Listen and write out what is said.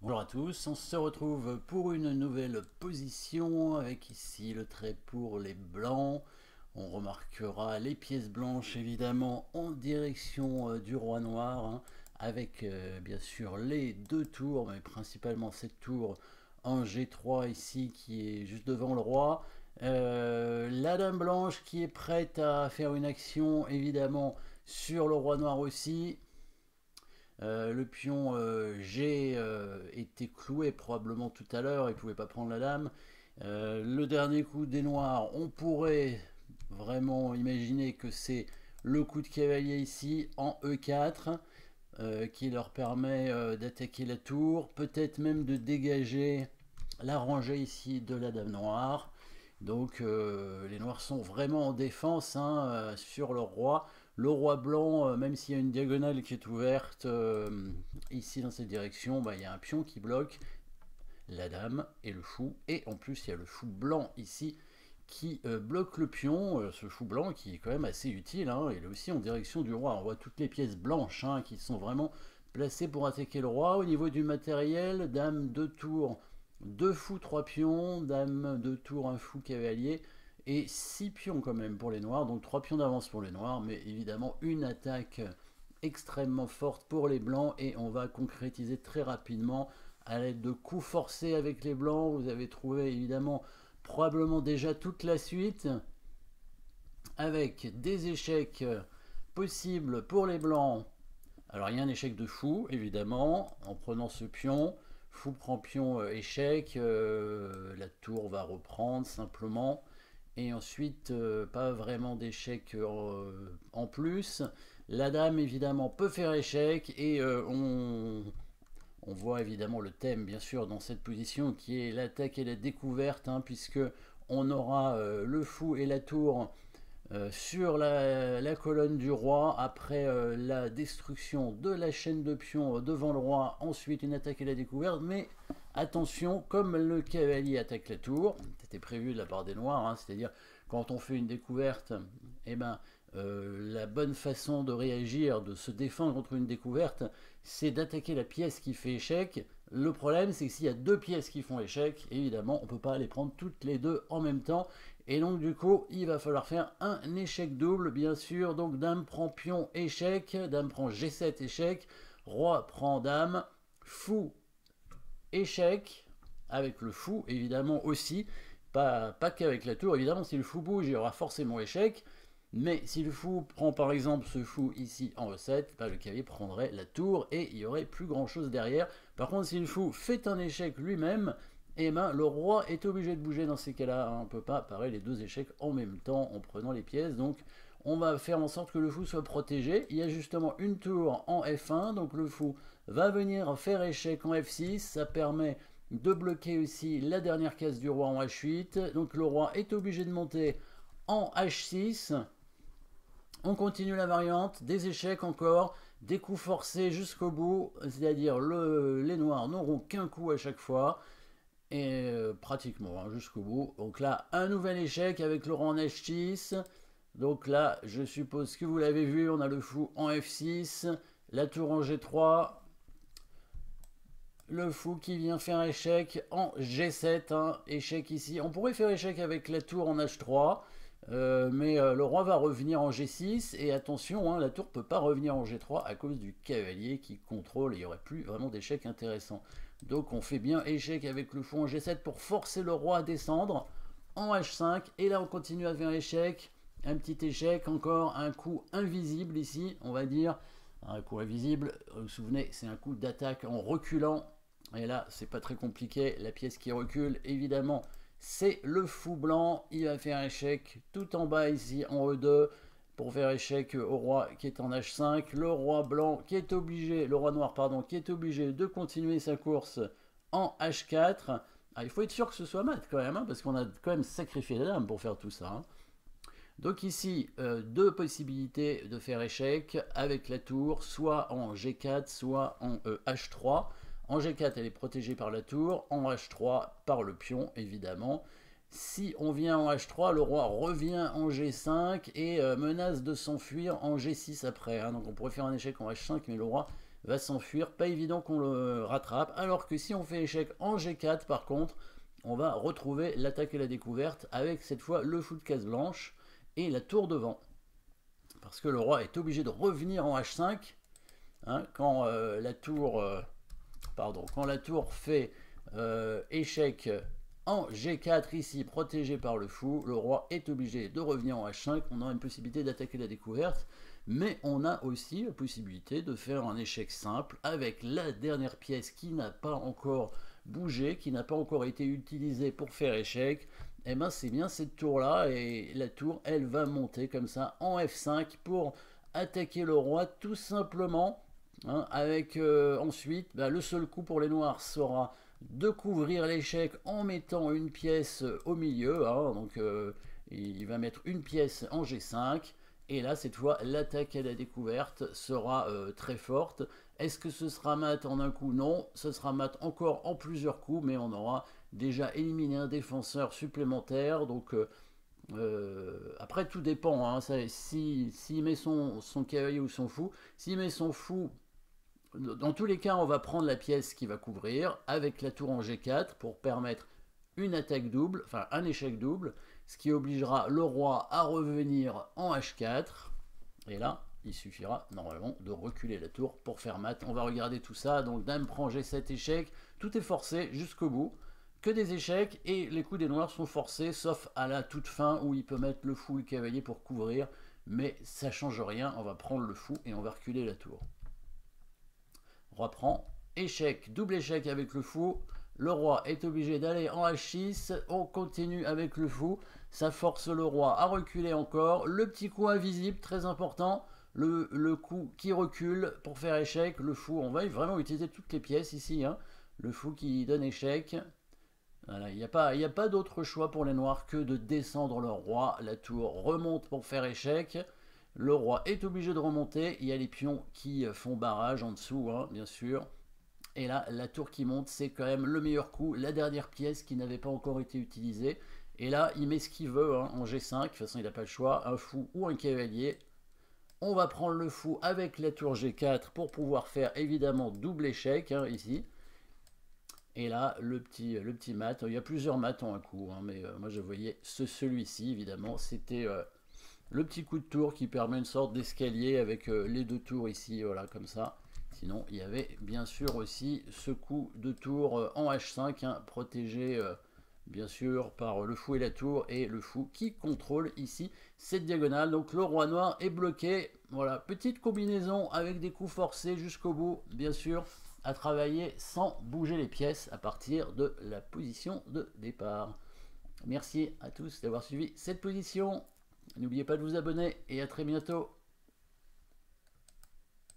Bonjour à tous, on se retrouve pour une nouvelle position avec ici le trait pour les blancs. On remarquera les pièces blanches évidemment en direction du roi noir, hein, avec bien sûr les deux tours, mais principalement cette tour en G3 ici qui est juste devant le roi. La dame blanche qui est prête à faire une action évidemment sur le roi noir aussi. Le pion G était cloué probablement tout à l'heure, il ne pouvait pas prendre la dame. Le dernier coup des noirs, on pourrait vraiment imaginer que c'est le coup de cavalier ici en E4 qui leur permet d'attaquer la tour, peut-être même de dégager la rangée ici de la dame noire. Donc les noirs sont vraiment en défense, hein, sur le roi. Le roi blanc, même s'il y a une diagonale qui est ouverte ici dans cette direction, bah, il y a un pion qui bloque la dame et le fou. Et en plus il y a le fou blanc ici qui bloque le pion. Ce fou blanc qui est quand même assez utile, hein, il est aussi en direction du roi. On voit toutes les pièces blanches, hein, qui sont vraiment placées pour attaquer le roi. Au niveau du matériel, dame 2 tours, 2 fous 3 pions, dame 2 tours, un fou cavalier et 6 pions quand même pour les noirs, donc 3 pions d'avance pour les noirs, mais évidemment une attaque extrêmement forte pour les blancs et on va concrétiser très rapidement à l'aide de coups forcés avec les blancs. Vous avez trouvé évidemment probablement déjà toute la suite avec des échecs possibles pour les blancs. Alors il y a un échec de fou évidemment en prenant ce pion. Fou prend pion, échec, la tour va reprendre simplement. Et ensuite, pas vraiment d'échec en plus. La dame, évidemment, peut faire échec. Et on voit évidemment le thème, bien sûr, dans cette position, qui est l'attaque et la découverte, hein, puisque on aura le fou et la tour sur la colonne du roi, après la destruction de la chaîne de pions devant le roi, ensuite une attaque et la découverte, mais attention, comme le cavalier attaque la tour, c'était prévu de la part des noirs, hein, c'est-à-dire quand on fait une découverte, eh ben, la bonne façon de réagir, de se défendre contre une découverte, c'est d'attaquer la pièce qui fait échec. Le problème, c'est que s'il y a deux pièces qui font échec, évidemment, on ne peut pas les prendre toutes les deux en même temps. Et donc, du coup, il va falloir faire un échec double, bien sûr. Donc, dame prend pion, échec. Dame prend G7, échec. Roi prend dame. Fou, échec. Avec le fou, évidemment, aussi. Pas qu'avec la tour, évidemment, si le fou bouge, il y aura forcément échec. Mais si le fou prend par exemple ce fou ici en E7, bah, le cavalier prendrait la tour et il n'y aurait plus grand chose derrière. Par contre, si le fou fait un échec lui-même, eh ben, le roi est obligé de bouger dans ces cas-là. On ne peut pas parer les deux échecs en même temps en prenant les pièces. Donc on va faire en sorte que le fou soit protégé. Il y a justement une tour en F1, donc le fou va venir faire échec en F6. Ça permet de bloquer aussi la dernière case du roi en H8. Donc le roi est obligé de monter en H6. On continue la variante, des échecs encore, des coups forcés jusqu'au bout, c'est-à-dire les noirs n'auront qu'un coup à chaque fois, et pratiquement, hein, jusqu'au bout. Donc là, un nouvel échec avec le roi en H6. Donc là, je suppose que vous l'avez vu, on a le fou en F6, la tour en G3, le fou qui vient faire échec en G7, hein, échec ici. On pourrait faire échec avec la tour en H3, mais le roi va revenir en G6, et attention, hein, la tour ne peut pas revenir en G3 à cause du cavalier qui contrôle, il n'y aurait plus vraiment d'échec intéressant. Donc on fait bien échec avec le fou en G7 pour forcer le roi à descendre en H5, et là on continue à faire échec, un petit échec, encore un coup invisible ici, on va dire. Un coup invisible, vous vous souvenez, c'est un coup d'attaque en reculant. Et là, c'est pas très compliqué. La pièce qui recule, évidemment, c'est le fou blanc. Il va faire échec tout en bas ici, en E2, pour faire échec au roi qui est en H5. Le roi blanc qui est obligé, le roi noir, pardon, qui est obligé de continuer sa course en H4. Ah, il faut être sûr que ce soit mat quand même, hein, parce qu'on a quand même sacrifié la dame pour faire tout ça, hein. Donc ici, deux possibilités de faire échec avec la tour, soit en G4, soit en H3. En G4, elle est protégée par la tour, en H3 par le pion, évidemment. Si on vient en H3, le roi revient en G5 et menace de s'enfuir en G6 après, hein. Donc on pourrait faire un échec en H5, mais le roi va s'enfuir, pas évident qu'on le rattrape, alors que si on fait échec en G4 par contre, on va retrouver l'attaque et la découverte avec cette fois le fou de case blanche et la tour devant. Parce que le roi est obligé de revenir en H5 hein, quand la tour fait échec en G4 ici, protégé par le fou, le roi est obligé de revenir en H5, on a une possibilité d'attaquer la découverte, mais on a aussi la possibilité de faire un échec simple avec la dernière pièce qui n'a pas encore bougé, qui n'a pas encore été utilisée pour faire échec. Et ben c'est bien cette tour là, et la tour elle va monter comme ça en F5 pour attaquer le roi tout simplement. Hein, avec ensuite, le seul coup pour les noirs sera de couvrir l'échec en mettant une pièce au milieu. Hein, donc il va mettre une pièce en G5. Et là, cette fois, l'attaque à la découverte sera très forte. Est-ce que ce sera mat en un coup? Non, ce sera mat encore en plusieurs coups, mais on aura déjà éliminé un défenseur supplémentaire. Donc après, tout dépend. Hein, s'il met son cavalier ou son fou, s'il met son fou, dans tous les cas, on va prendre la pièce qui va couvrir avec la tour en G4 pour permettre une attaque double, enfin un échec double, ce qui obligera le roi à revenir en H4. Et là, il suffira normalement de reculer la tour pour faire mat. On va regarder tout ça. Donc dame prend G7 échec, tout est forcé jusqu'au bout. Que des échecs et les coups des noirs sont forcés, sauf à la toute fin où il peut mettre le fou et le cavalier pour couvrir. Mais ça change rien, on va prendre le fou et on va reculer la tour. Roi prend, échec, double échec avec le fou. Le roi est obligé d'aller en H6. On continue avec le fou. Ça force le roi à reculer encore. Le petit coup invisible, très important. Le coup qui recule pour faire échec. Le fou, on va vraiment utiliser toutes les pièces ici. Hein. Le fou qui donne échec. Voilà, il n'y a pas d'autre choix pour les noirs que de descendre leur roi. La tour remonte pour faire échec. Le roi est obligé de remonter. Il y a les pions qui font barrage en dessous, hein, bien sûr. Et là, la tour qui monte, c'est quand même le meilleur coup. La dernière pièce qui n'avait pas encore été utilisée. Et là, il met ce qu'il veut hein, en G5. De toute façon, il n'a pas le choix. Un fou ou un cavalier. On va prendre le fou avec la tour G4 pour pouvoir faire évidemment double échec hein, ici. Et là, le petit mat. Il y a plusieurs mats en un coup. Hein, mais moi, je voyais celui-ci, évidemment. C'était... le petit coup de tour qui permet une sorte d'escalier avec les deux tours ici, voilà, comme ça. Sinon, il y avait bien sûr aussi ce coup de tour en H5, hein, protégé bien sûr par le fou et la tour, et le fou qui contrôle ici cette diagonale. Donc le roi noir est bloqué. Voilà, petite combinaison avec des coups forcés jusqu'au bout, bien sûr, à travailler sans bouger les pièces à partir de la position de départ. Merci à tous d'avoir suivi cette position. N'oubliez pas de vous abonner et à très bientôt.